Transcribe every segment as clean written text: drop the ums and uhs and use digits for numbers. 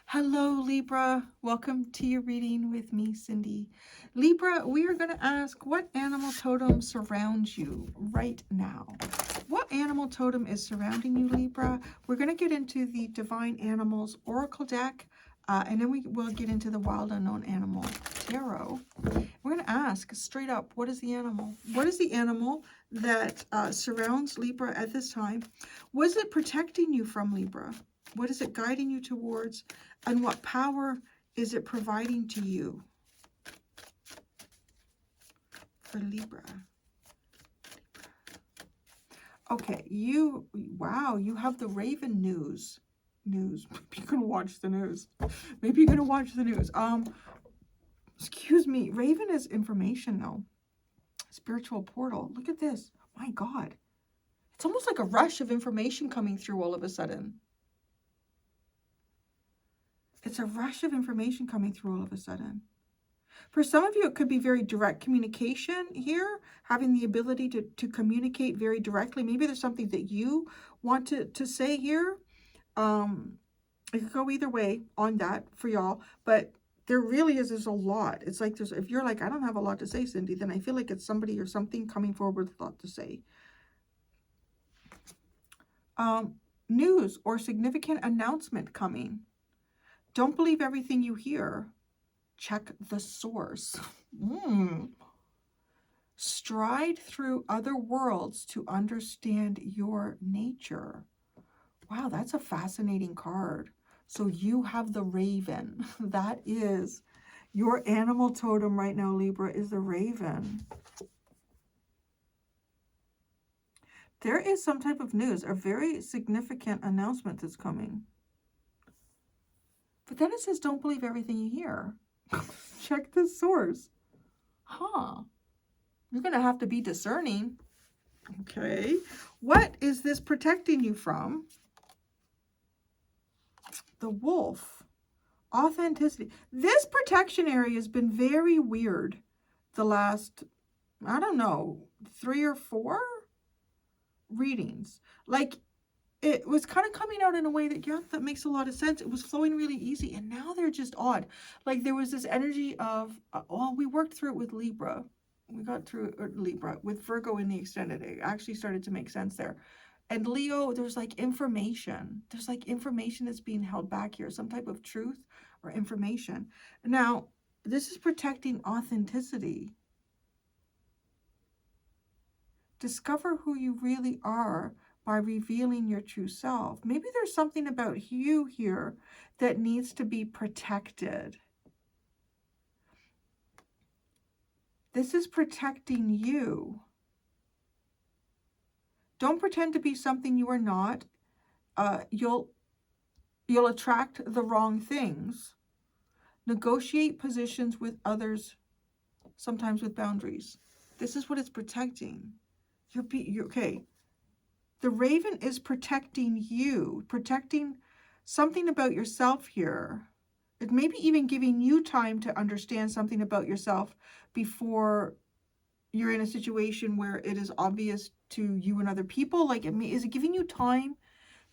Hello, Libra. Welcome to your reading with me, Cindy. Libra, we are going to ask, what animal totem surrounds you right now? What animal totem is surrounding you, Libra? We're going to get into the Divine Animals Oracle deck, and then we will get into the Wild Unknown Animal Tarot. We're going to ask straight up, what is the animal? What is the animal that surrounds Libra at this time? What is it protecting you from, Libra? What is it guiding you towards? And what power is it providing to you for Libra? Okay, wow, you have the Raven news. Maybe you're going to watch the news. Maybe you're going to watch the news. Excuse me. Raven is information, though. Spiritual portal. Look at this. My God. It's almost like a rush of information coming through all of a sudden. It's a rush of information coming through all of a sudden. For some of you, it could be very direct communication here, having the ability to communicate very directly. Maybe there's something that you want to say here. It could go either way on that for y'all, but there really there's a lot. It's like if you're like, I don't have a lot to say, Cindy, then I feel like it's somebody or something coming forward with a lot to say. News or significant announcement coming. Don't believe everything you hear. Check the source. Stride through other worlds to understand your nature. Wow, that's a fascinating card. So you have the Raven. That is your animal totem right now, Libra, is the Raven. There is some type of news, a very significant announcement that's coming. But then it says, don't believe everything you hear. Check the source. Huh. You're going to have to be discerning. Okay. What is this protecting you from? The wolf. Authenticity. This protection area has been very weird the last, I don't know, 3 or 4 readings. Like, it was kind of coming out in a way that, yeah, that makes a lot of sense. It was flowing really easy, and now they're just odd. Like, there was this energy of, we worked through it with Libra. We got through Libra with Virgo in the extended. It actually started to make sense there. And Leo, there's like information. There's like information that's being held back here, some type of truth or information. Now, this is protecting authenticity. Discover who you really are by revealing your true self. Maybe there's something about you here that needs to be protected. This is protecting you. Don't pretend to be something you are not. You'll attract the wrong things. Negotiate positions with others, sometimes with boundaries. This is what it's protecting. You're okay. The Raven is protecting you, protecting something about yourself here. It may be even giving you time to understand something about yourself before you're in a situation where it is obvious to you and other people. Like, is it giving you time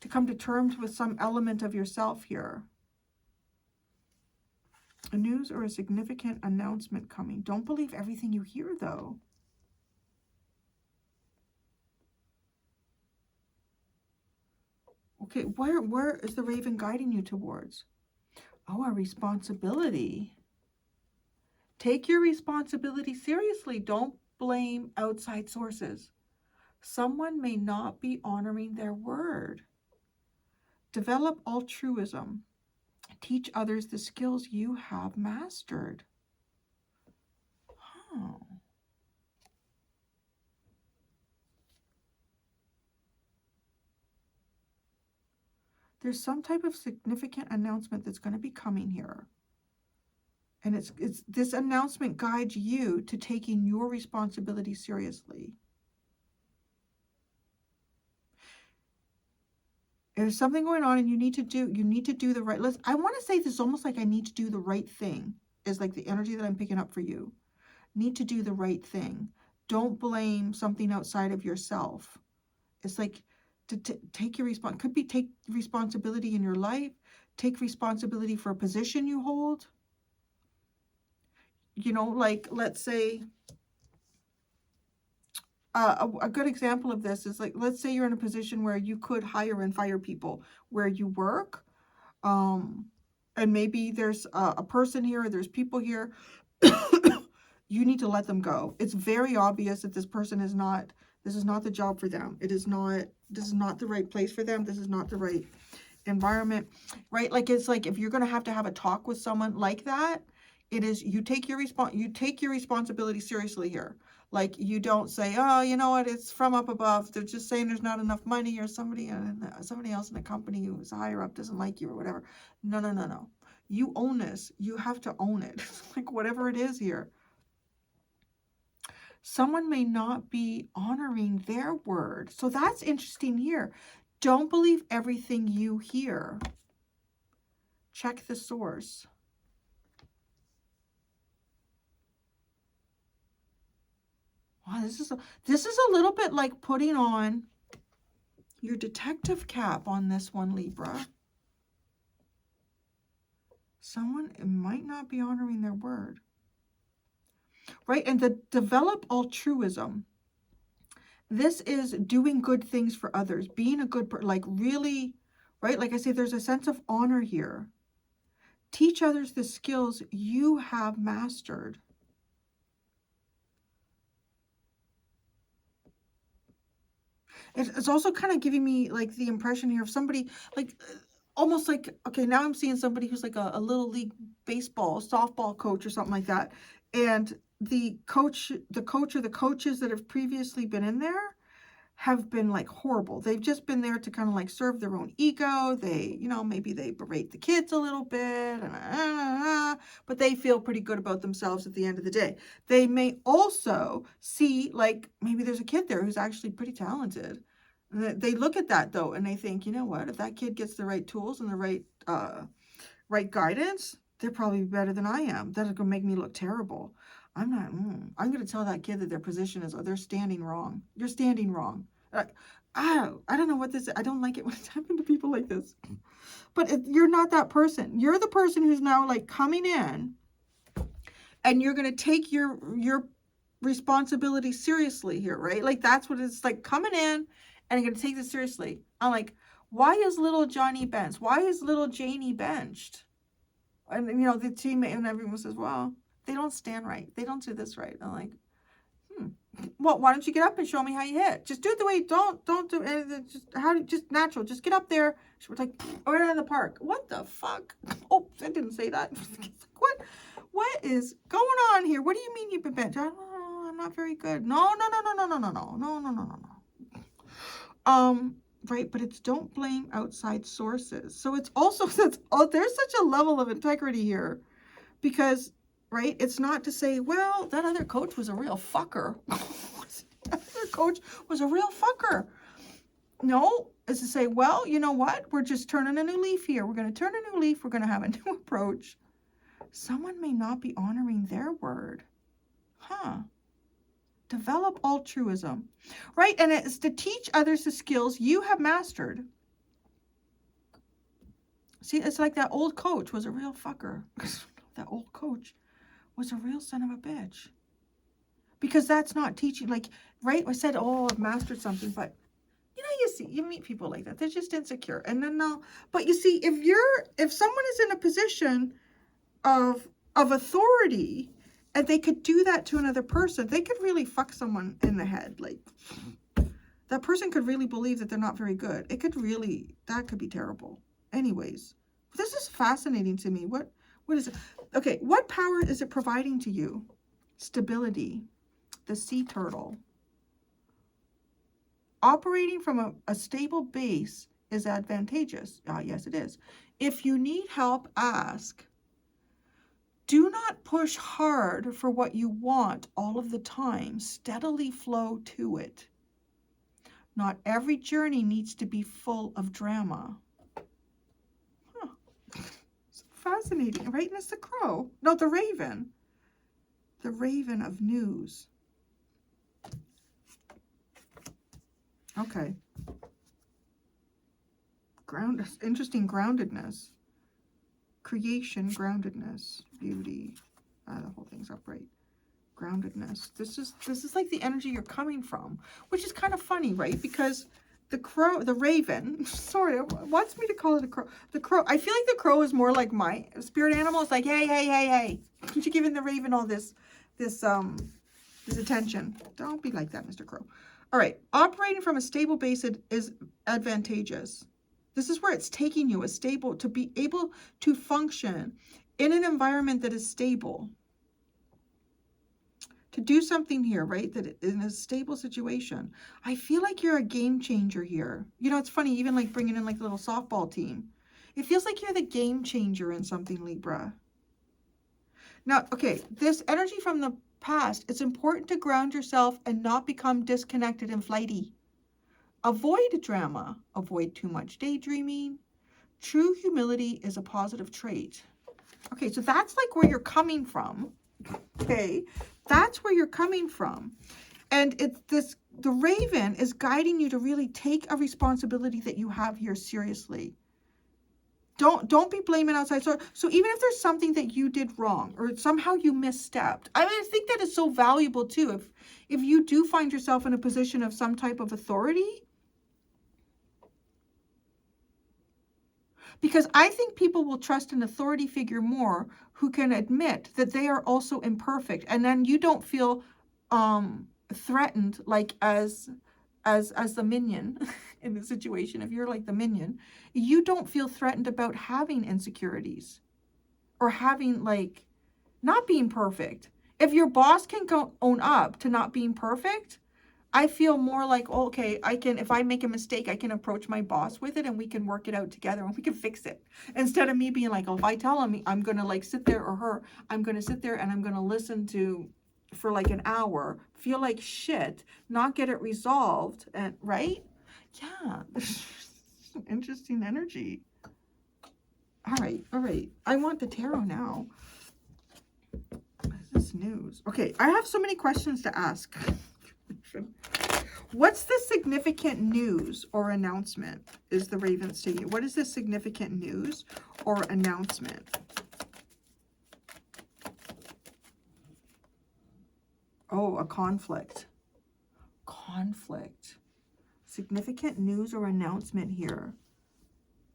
to come to terms with some element of yourself here? A news or a significant announcement coming. Don't believe everything you hear, though. Okay, where is the Raven guiding you towards? Oh, a responsibility. Take your responsibility seriously. Don't blame outside sources. Someone may not be honoring their word. Develop altruism. Teach others the skills you have mastered. Oh. There's some type of significant announcement that's going to be coming here. And it's this announcement guides you to taking your responsibility seriously. There's something going on and you need to do the right. I want to say this is almost like I need to do the right thing is like the energy that I'm picking up for you. Need to do the right thing. Don't blame something outside of yourself. It's like to take your take responsibility in your life. take responsibility for a position you hold. You know, like, let's say, a good example of this is, like, let's say you're in a position where you could hire and fire people where you work. And maybe there's a person here, or there's people here. You need to let them go. It's very obvious that this person is not, this is not the job for them. It is not, this is not the right place for them. This is not the right environment, right? Like, it's like, if you're going to have a talk with someone like that, it is, you take your responsibility seriously here. Like, you don't say, oh, you know what, it's from up above, they're just saying there's not enough money, or somebody else in the company who's higher up doesn't like you, or whatever. No, no, no, no. You own this. You have to own it. Like, whatever it is here. Someone may not be honoring their word. So that's interesting here. Don't believe everything you hear. Check the source. Wow, this is a little bit like putting on your detective cap on this one, Libra. Someone might not be honoring their word. Right? And the develop altruism. This is doing good things for others, being a good person, like, really, right? Like I say, there's a sense of honor here. Teach others the skills you have mastered. It's also kind of giving me, like, the impression here of somebody, like, almost like, okay, now I'm seeing somebody who's like a little league baseball, softball coach or something like that. And the coach or the coaches that have previously been in there have been, like, horrible. They've just been there to kind of, like, serve their own ego. They, you know, maybe they berate the kids a little bit, but they feel pretty good about themselves at the end of the day. They may also see, like, maybe there's a kid there who's actually pretty talented. They look at that, though, and they think, you know what, if that kid gets the right tools and the right guidance, they're probably better than I am. That's going to make me look terrible. I'm not, I'm going to tell that kid that their position is, they're standing wrong. You're standing wrong. I don't know what this is. I don't like it when it's happened to people like this. But you're not that person. You're the person who's now, like, coming in, and you're going to take your responsibility seriously here, right? Like, that's what it's like, coming in, and I'm going to take this seriously. I'm like, why is little Johnny benched? Why is little Janie benched? And, you know, the teammate and everyone says, well, they don't stand right. They don't do this right. I'm like, well, why don't you get up and show me how you hit? Just do it the way, don't do anything. Just natural. Just get up there. She was like, right out of the park. What the fuck? Oh, I didn't say that. What is going on here? What do you mean you've been benched? Oh, I'm not very good. No. Right, but it's don't blame outside sources. So it's also, there's such a level of integrity here, because, right, it's not to say, well, that other coach was a real fucker. That other coach was a real fucker. No, it's to say, well, you know what? We're just turning a new leaf here. We're going to turn a new leaf. We're going to have a new approach. Someone may not be honoring their word. Develop altruism, right? And it's to teach others the skills you have mastered. See, it's like that old coach was a real fucker. That old coach was a real son of a bitch. Because that's not teaching, like, right? I said, oh, I've mastered something, but, you know, you meet people like that. They're just insecure. And then but you see, if someone is in a position of authority, and they could do that to another person, they could really fuck someone in the head. Like, that person could really believe that they're not very good. That could be terrible. Anyways, this is fascinating to me. What is it? Okay, what power is it providing to you? Stability. The sea turtle. Operating from a stable base is advantageous. Yes, it is. If you need help, ask. Do not push hard for what you want all of the time. Steadily flow to it. Not every journey needs to be full of drama. It's fascinating, right? And it's the crow. No, the raven. The raven of news. Okay. Interesting groundedness. creation, groundedness, beauty. The whole thing's upright. Groundedness. This is like the energy you're coming from, which is kind of funny, right? Because the crow, the raven, sorry, it wants me to call it a crow. The crow, I feel like the crow is more like my spirit animal. It's like, hey, hey, hey, hey. You're giving the raven all this attention. Don't be like that, Mr. Crow. All right. Operating from a stable base is advantageous. This is where it's taking you, to be able to function in an environment that is stable. To do something here, right? That in a stable situation. I feel like you're a game changer here. You know, it's funny, even like bringing in like a little softball team. It feels like you're the game changer in something, Libra. Now, okay, this energy from the past, it's important to ground yourself and not become disconnected and flighty. Avoid drama. Avoid too much daydreaming. True humility is a positive trait. Okay, so that's like where you're coming from. Okay, that's where you're coming from. And the raven is guiding you to really take a responsibility that you have here seriously. Don't be blaming outside. So even if there's something that you did wrong or somehow you misstepped, I mean, I think that is so valuable too. If you do find yourself in a position of some type of authority, because I think people will trust an authority figure more who can admit that they are also imperfect, and then you don't feel threatened like as the minion in the situation. If you're like the minion, you don't feel threatened about having insecurities or having like not being perfect. If your boss can own up to not being perfect, I feel more like, oh, okay, if I make a mistake, I can approach my boss with it and we can work it out together and we can fix it. Instead of me being like, oh, if I tell him I'm going to like sit there, or her, I'm going to sit there and I'm going to listen for like an hour, feel like shit, not get it resolved, and right? Yeah, some interesting energy. All right. I want the tarot now. What is this news? Okay, I have so many questions to ask. What's the significant news or announcement? Is the raven saying? What is the significant news or announcement? Oh, a conflict. Conflict. Significant news or announcement here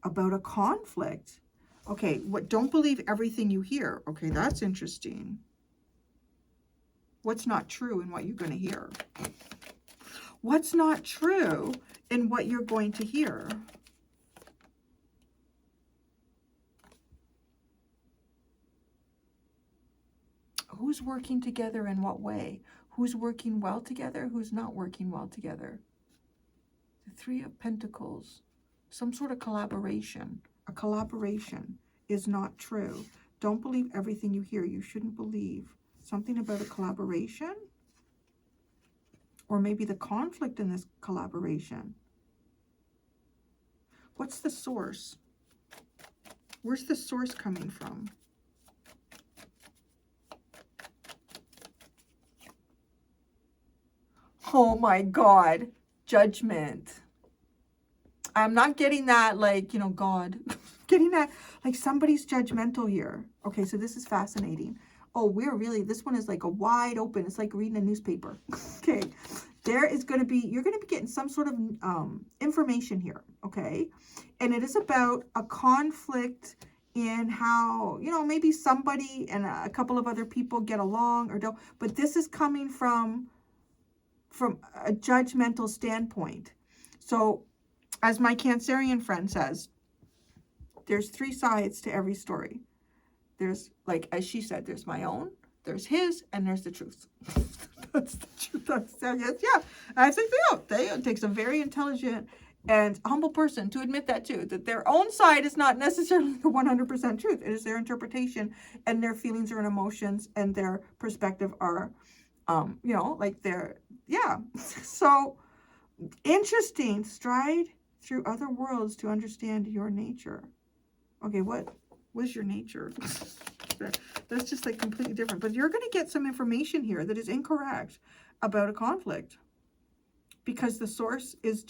about a conflict. Okay, don't believe everything you hear. Okay, that's interesting. What's not true in what you're going to hear? What's not true in what you're going to hear? Who's working together in what way? Who's working well together? Who's not working well together? The Three of Pentacles. Some sort of collaboration. A collaboration is not true. Don't believe everything you hear. You shouldn't believe something about a collaboration. Or maybe the conflict in this collaboration. What's the source? Where's the source coming from? Oh my God. Judgment. I'm not getting that like, you know, God. Getting that like somebody's judgmental here. Okay, so this is fascinating. Oh, this one is like a wide open. It's like reading a newspaper. Okay. There is going to be, you're going to be getting some sort of information here. Okay. And it is about a conflict in how, you know, maybe somebody and a couple of other people get along or don't, but this is coming from a judgmental standpoint. So as my Cancerian friend says, there's 3 sides to every story. There's, like, as she said, there's my own, there's his, and there's the truth. That's the truth. Yeah. I think it takes a very intelligent and humble person to admit that too, that their own side is not necessarily the 100% truth. It is their interpretation and their feelings and emotions and their perspective are, you know, like So interesting. Stride through other worlds to understand your nature. Okay, what was your nature? That's just like completely different. But you're going to get some information here that is incorrect about a conflict because the source is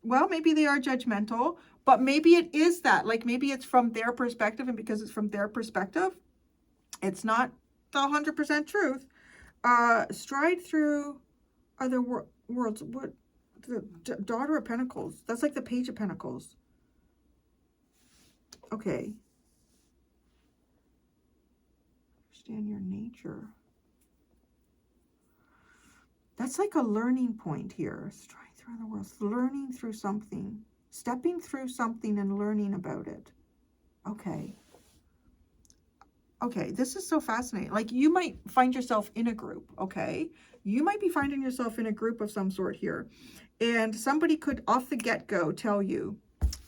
well, maybe they are judgmental, But maybe it is that, like maybe it's from their perspective, and because it's from their perspective, it's not the 100% truth. Stride through other worlds. What? The Daughter of Pentacles. That's like the Page of Pentacles. Okay. Understand your nature. That's like a learning point here. Stride through other worlds. Learning through something. Stepping through something and learning about it. Okay. Okay, this is so fascinating. Like you might find yourself in a group, okay? You might be finding yourself in a group of some sort here. And somebody could off the get-go tell you,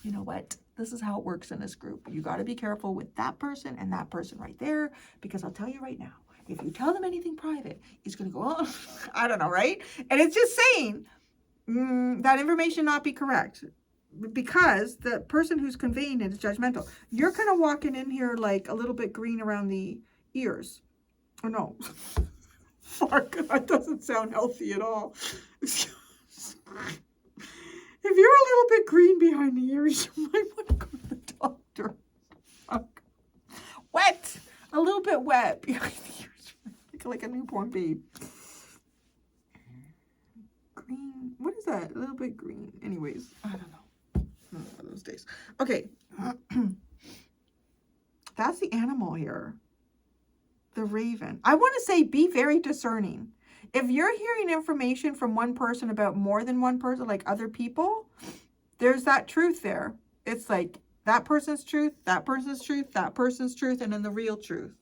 you know what? This is how it works in this group. You got to be careful with that person and that person right there, because I'll tell you right now, if you tell them anything private, it's going to go on. I don't know, right? And it's just saying that information not be correct, because the person who's conveying it is judgmental. You're kind of walking in here like a little bit green around the ears. Oh, no. Fuck, that doesn't sound healthy at all. If you're a little bit green behind the ears, you might want to go to the doctor. Fuck. Wet. A little bit wet behind the ears. Like a newborn babe. Green. What is that? A little bit green. Anyways, I don't know. One of those days. Okay. That's the animal here. The raven. I want to say be very discerning. If you're hearing information from one person about more than one person, like other people, there's that truth there. It's like that person's truth, that person's truth, that person's truth, and then the real truth.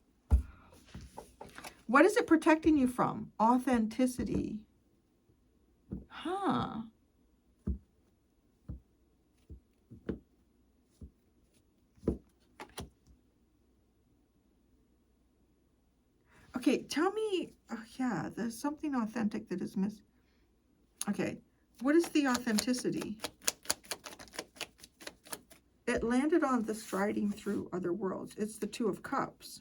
What is it protecting you from? Authenticity. Huh. Okay, tell me, oh yeah, there's something authentic that is missing. Okay, what is the authenticity? It landed on the striding through other worlds. It's the Two of Cups.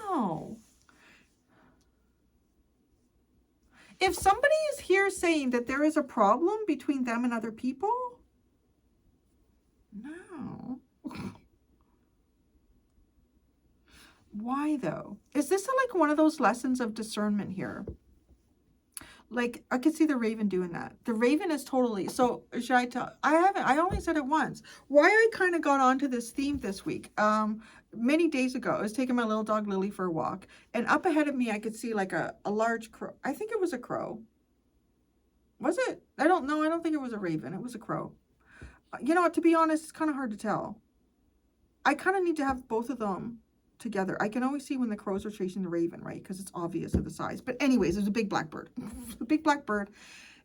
Oh. If somebody is here saying that there is a problem between them and other people, no. Why though? Is this like one of those lessons of discernment here? Like I could see the raven doing that. The raven is totally, so should I tell? I only said it once. Why I kind of got onto this theme this week. Many days ago, I was taking my little dog Lily for a walk, and up ahead of me I could see like a large crow. I think it was a crow. Was it? I don't know. I don't think it was a raven. It was a crow. You know what, to be honest, it's kind of hard to tell. I kind of need to have both of them together. I can always see when the crows are chasing the raven, right? Because it's obvious of the size. But anyways, it was a big black bird. A big black bird.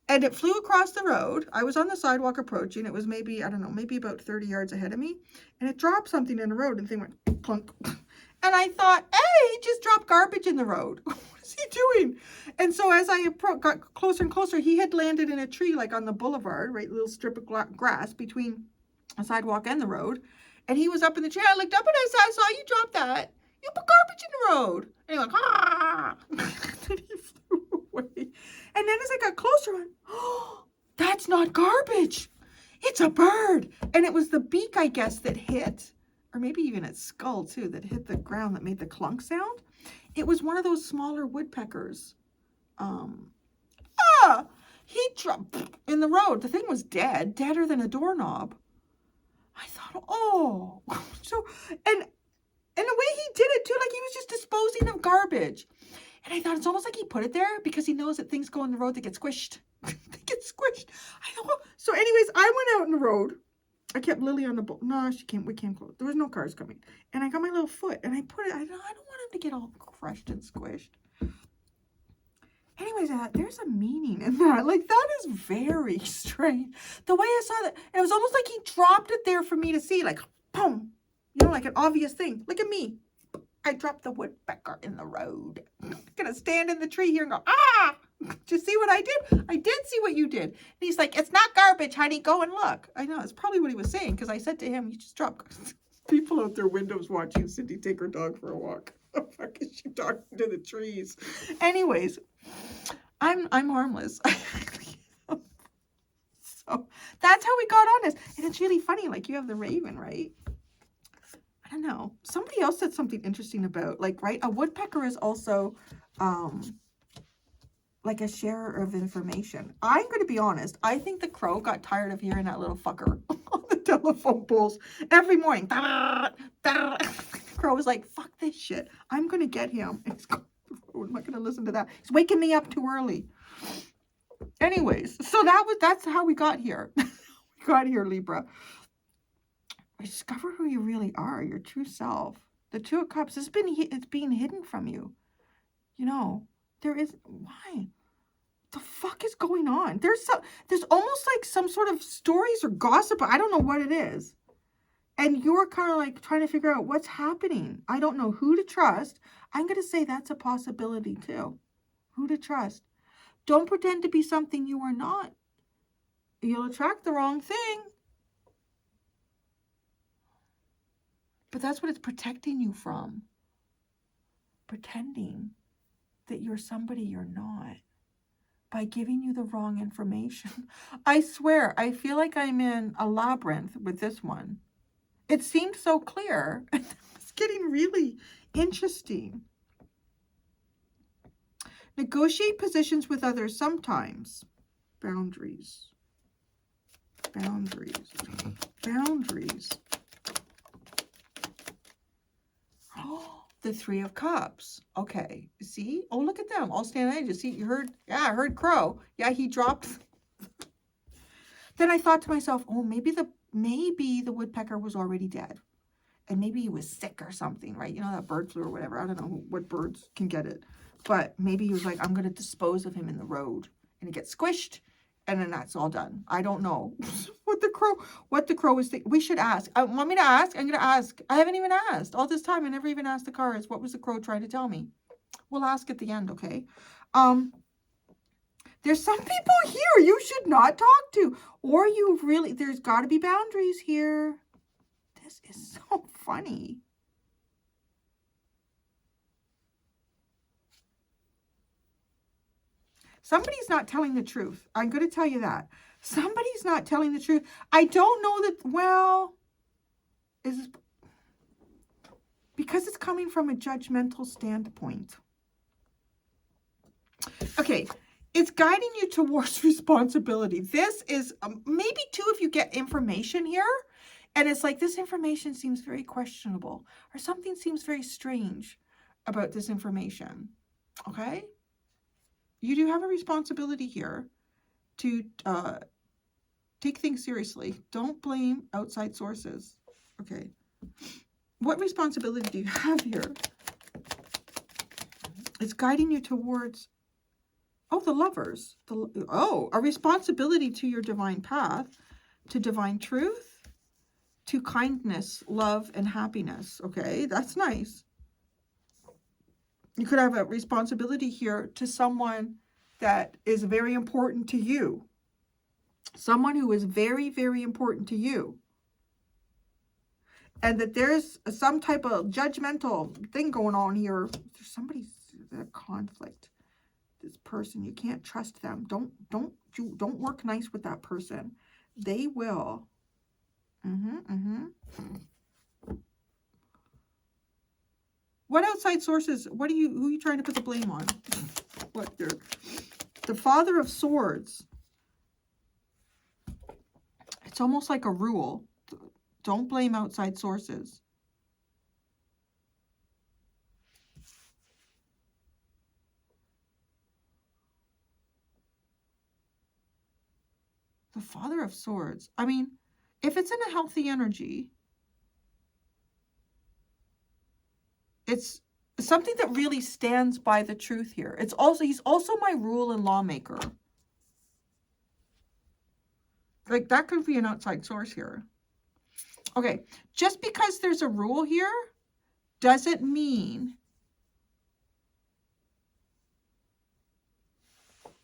And it flew across the road. I was on the sidewalk approaching. It was maybe, I don't know, maybe about 30 yards ahead of me. And it dropped something in the road and the thing went plunk. And I thought, hey, he just dropped garbage in the road. What is he doing? And so as I got closer and closer, he had landed in a tree like on the boulevard, right? A little strip of grass between a sidewalk and the road. And he was up in the tree. I looked up and I saw you drop that. You put garbage in the road. And he went, ah. Then he flew away. And then as I got closer, I went, oh, that's not garbage. It's a bird. And it was the beak, I guess, that hit, or maybe even its skull too, that hit the ground that made the clunk sound. It was one of those smaller woodpeckers. He dropped in the road. The thing was dead, deader than a doorknob. I thought, oh, so, and the way he did it too, like he was just disposing of garbage. And I thought it's almost like he put it there because he knows that things go in the road that get squished. They get squished. I thought, so anyways, I went out in the road. I kept Lily on the boat. No, we can't close. There was no cars coming. And I got my little foot and I put it, I don't want him to get all crushed and squished. Anyways, there's a meaning in that. Like, that is very strange. The way I saw that, it was almost like he dropped it there for me to see, like, boom. You know, like an obvious thing. Look at me. I dropped the woodpecker in the road. I'm going to stand in the tree here and go, ah! Did you see what I did? I did see what you did. And he's like, it's not garbage, honey. Go and look. I know. It's probably what he was saying, because I said to him, you just dropped people out their windows watching Cindy take her dog for a walk. The fuck is she talking to the trees? Anyways, I'm harmless. So So that's how we got on this. And it's really funny. Like, you have the raven, right? I don't know. Somebody else said something interesting about, like, right? A woodpecker is also like a sharer of information. I'm going to be honest. I think the crow got tired of hearing that little fucker on the telephone poles every morning. Crow was like, fuck this shit. I'm going to get him. I'm not going to listen to that. He's waking me up too early. Anyways, so that's how we got here. We got here, Libra. Discover who you really are, your true self. The Two of Cups, it's being hidden from you. You know, there is, why? The fuck is going on? There's almost like some sort of stories or gossip. I don't know what it is. And you're kind of like trying to figure out what's happening. I don't know who to trust. I'm going to say that's a possibility too. Who to trust. Don't pretend to be something you are not. You'll attract the wrong thing. But that's what it's protecting you from. Pretending that you're somebody you're not. By giving you the wrong information. I swear, I feel like I'm in a labyrinth with this one. It seemed so clear. It's getting really interesting. Negotiate positions with others sometimes. Boundaries. Boundaries. Boundaries. Oh, the Three of Cups. Okay. See? Oh, look at them. All stand on edge. See, you heard? Yeah, I heard crow. Yeah, he dropped. Then I thought to myself, oh, maybe the woodpecker was already dead. And maybe he was sick or something, right? You know, that bird flu or whatever. I don't know what birds can get it. But maybe he was like, I'm going to dispose of him in the road. And it gets squished. And then that's all done. I don't know what the crow is thinking. We should ask. Want me to ask? I'm going to ask. I haven't even asked. All this time, I never even asked the cards. What was the crow trying to tell me? We'll ask at the end, okay? There's some people here you should not talk to. Or there's got to be boundaries here. This is so funny. Somebody's not telling the truth. I'm going to tell you that. Somebody's not telling the truth. I don't know that, well, because it's coming from a judgmental standpoint. Okay, it's guiding you towards responsibility. This is, maybe too, if you get information here, and it's like, this information seems very questionable, or something seems very strange about this information, okay? You do have a responsibility here to take things seriously. Don't blame outside sources. Okay. What responsibility do you have here? It's guiding you towards, the Lovers. A responsibility to your divine path, to divine truth, to kindness, love, and happiness. Okay, that's nice. You could have a responsibility here to someone that is very important to you. Someone who is very, very important to you. And that there's some type of judgmental thing going on here. There's somebody's conflict. This person, you can't trust them. Don't work nice with that person. They will. What outside sources, who are you trying to put the blame on? The Father of Swords. It's almost like a rule. Don't blame outside sources. The Father of Swords. I mean, if it's in a healthy energy, it's something that really stands by the truth here. He's also my rule and lawmaker. Like, that could be an outside source here. Okay, just because there's a rule here doesn't mean,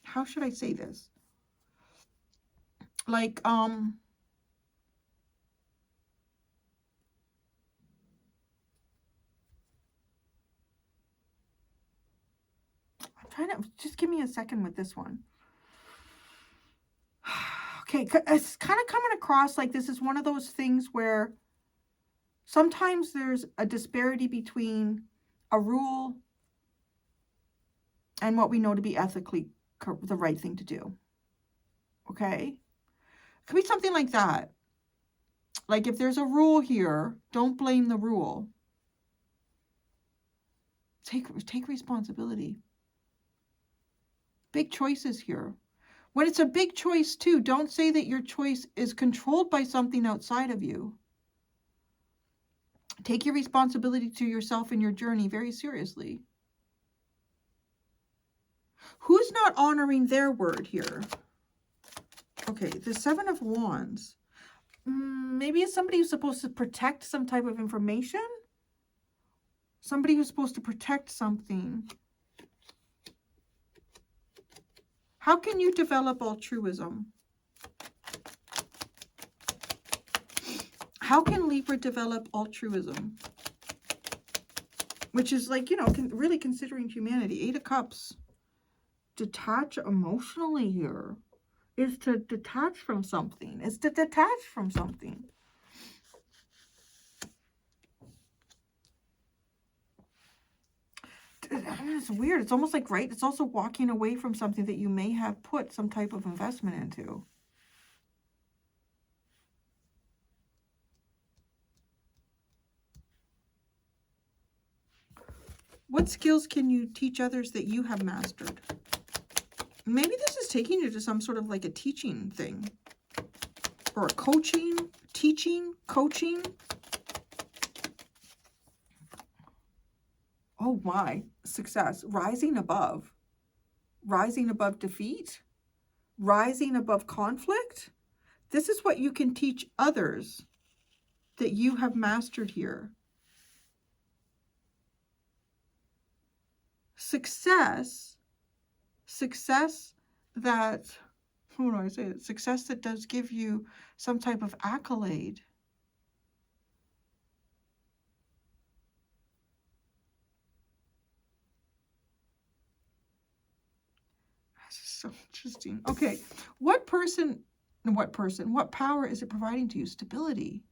how should I say this? Like, I'm trying to, just give me a second with this one. Okay, it's kind of coming across like this is one of those things where sometimes there's a disparity between a rule and what we know to be ethically the right thing to do. Okay? Could be something like that. Like if there's a rule here, don't blame the rule. Take responsibility. Big choices here. When it's a big choice too, don't say that your choice is controlled by something outside of you. Take your responsibility to yourself and your journey very seriously. Who's not honoring their word here? Okay, the Seven of Wands. Maybe it's somebody who's supposed to protect some type of information. Somebody who's supposed to protect something. How can you develop altruism? How can Libra develop altruism? Which is like, you know, really considering humanity. Eight of Cups. Detach emotionally here. Is to detach from something. Is to detach from something. It's weird. It's almost like, right? It's also walking away from something that you may have put some type of investment into. What skills can you teach others that you have mastered? Maybe this is taking you to some sort of like a teaching thing. Or a coaching, teaching, coaching. Oh my, success. Rising above defeat, rising above conflict. This is what you can teach others that you have mastered here. Success that, how do I say it? Success that does give you some type of accolade. This is so interesting. Okay, what power is it providing to you? Stability.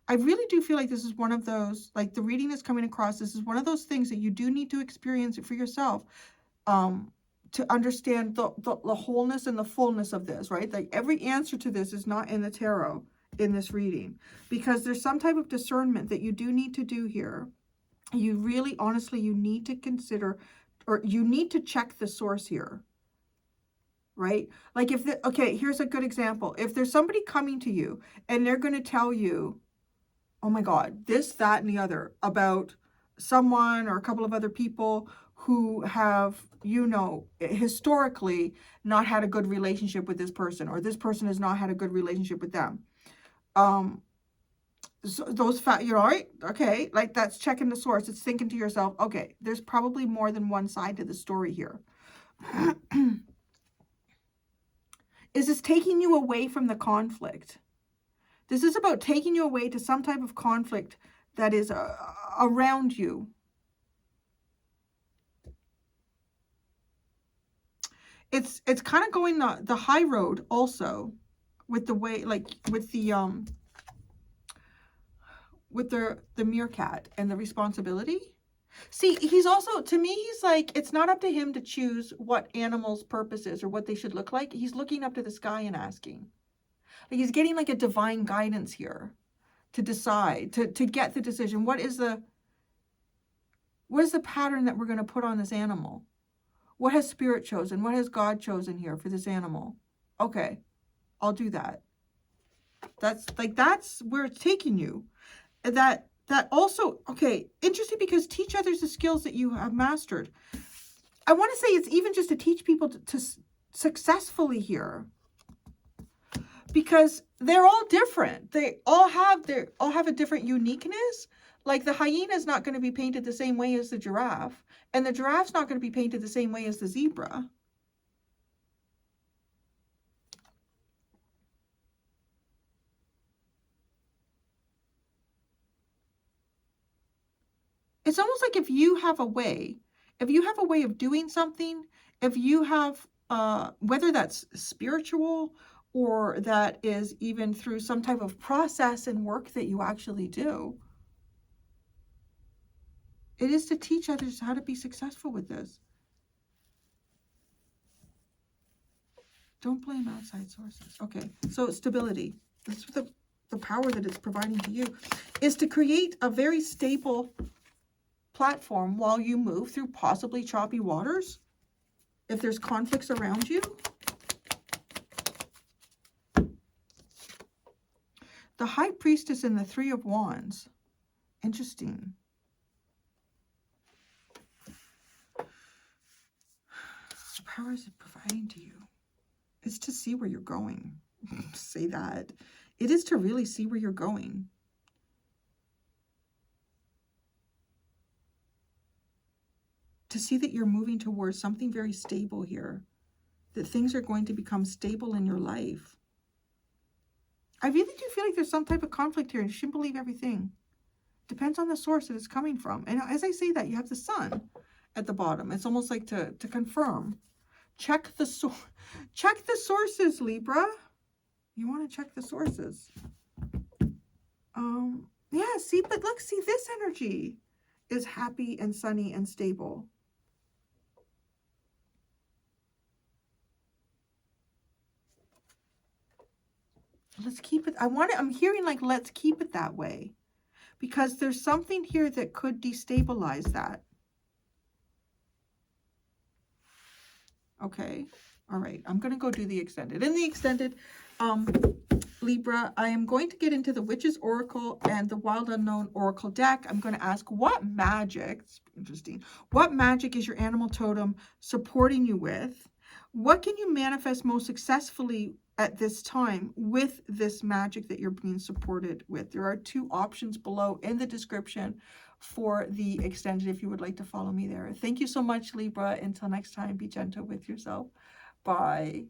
I really do feel like this is one of those, like the reading is coming across, this is one of those things that you do need to experience it for yourself to understand the wholeness and the fullness of this, right? Like every answer to this is not in the tarot in this reading, because there's some type of discernment that you do need to do here. You really, honestly, you need to consider, or you need to check the source here, right? Like if okay, here's a good example. If there's somebody coming to you and they're going to tell you, oh my God, this, that, and the other about someone or a couple of other people who have, you know, historically not had a good relationship with this person, or this person has not had a good relationship with them. So those you know, right? Okay, like that's checking the source. It's thinking to yourself, okay, there's probably more than one side to the story here. Is this taking you away from the conflict? This is about taking you away to some type of conflict that is around you. It's kind of going the high road also, with the way, like with the meerkat and the responsibility. See, he's also, to me, he's like, it's not up to him to choose what animals' purpose is or what they should look like. He's looking up to the sky and asking. Like he's getting like a divine guidance here to decide, to get the decision. What is the pattern that we're going to put on this animal? What has Spirit chosen? What has God chosen here for this animal? Okay, I'll do that. That's where it's taking you. That also, okay, interesting, because teach others the skills that you have mastered. I want to say it's even just to teach people to successfully here, because they're all different. They all have a different uniqueness. Like the hyena is not going to be painted the same way as the giraffe, and the giraffe's not going to be painted the same way as the zebra. It's almost like if you have a way of doing something, if you have whether that's spiritual or that is even through some type of process and work that you actually do. It is to teach others how to be successful with this. Don't blame outside sources. Okay, so stability. This is the power that it's providing to you, is to create a very stable platform while you move through possibly choppy waters. If there's conflicts around you. The High Priestess and the Three of Wands. Interesting. What power is it providing to you? It's to see where you're going. Say that. It is to really see where you're going. To see that you're moving towards something very stable here. That things are going to become stable in your life. I really do feel like there's some type of conflict here. You shouldn't believe everything. Depends on the source that it's coming from. And as I say that, you have the sun at the bottom. It's almost like to confirm. Check the sources, Libra. You want to check the sources. Yeah, see, but look, see, this energy is happy and sunny and stable. Let's keep it. I'm hearing like, let's keep it that way. Because there's something here that could destabilize that. Okay. All right. I'm going to go do the extended. In the extended, Libra, I am going to get into the Witch's Oracle and the Wild Unknown Oracle deck. I'm going to ask what magic, it's interesting, what magic is your animal totem supporting you with? What can you manifest most successfully at this time with this magic that you're being supported with? There are 2 options below in the description for the extended if you would like to follow me there. Thank you so much, Libra. Until next time, be gentle with yourself. Bye.